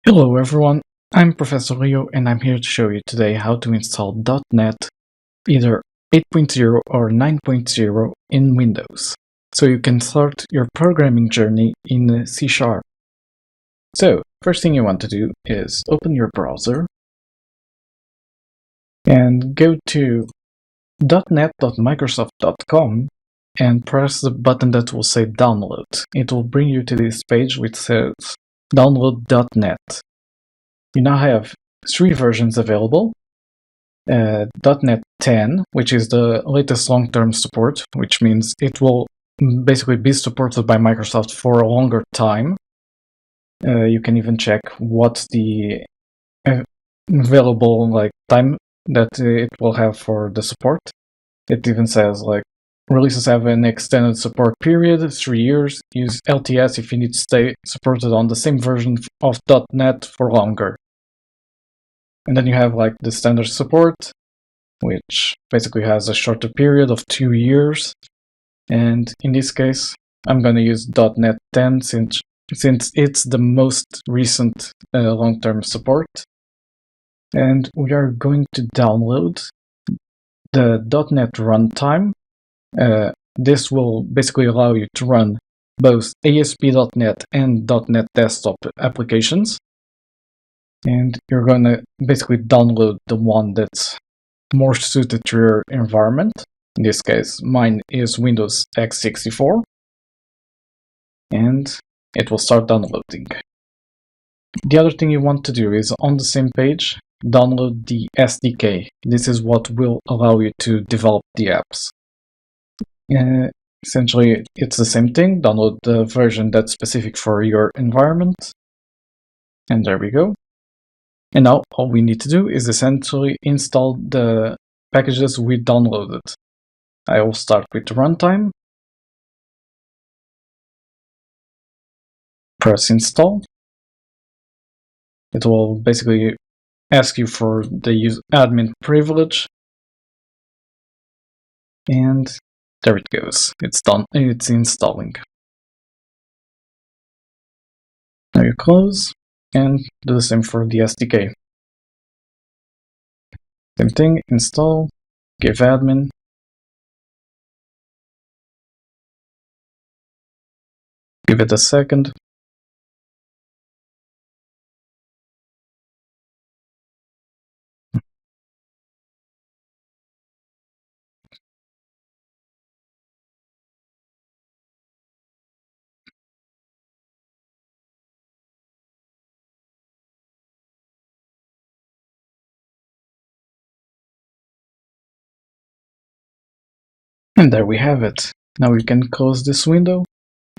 Hello everyone, I'm Professor Leo and I'm here to show you today how to install .NET either 8.0 or 9.0 in Windows, so you can start your programming journey in C#. So, first thing you want to do is open your browser and go to dotnet.microsoft.com and press the button that will say download. It will bring you to this page which says download .NET. You now have three versions available. .NET 10, which is the latest long-term support, which means it will basically be supported by Microsoft for a longer time. You can even check what's the available time that it will have for the support. It even says releases have an extended support period, 3 years. Use LTS if you need to stay supported on the same version of .NET for longer. And then you have the standard support, which basically has a shorter period of 2 years. And in this case, I'm going to use .NET 10 since it's the most recent long-term support. And we are going to download the .NET Runtime. This will basically allow you to run both ASP.NET and .NET Desktop applications. And you're going to basically download the one that's more suited to your environment. In this case, mine is Windows x64. And it will start downloading. The other thing you want to do is on the same page, download the SDK. This is what will allow you to develop the apps. Essentially, it's the same thing. Download the version that's specific for your environment. And there we go. And now all we need to do is essentially install the packages we downloaded. I will start with runtime. Press install. It will basically ask you for the admin privilege. And there it goes. It's done. It's installing. Now you close and do the same for the SDK. Same thing, install, give admin. Give it a second. And there we have it. Now we can close this window,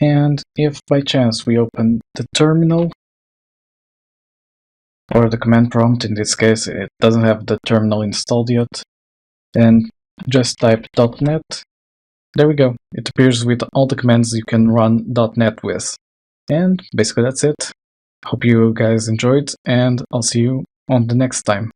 and if by chance we open the terminal or the command prompt, in this case it doesn't have the terminal installed yet, then just type .NET. There we go. It appears with all the commands you can run .NET with. And basically that's it. Hope you guys enjoyed, and I'll see you on the next time.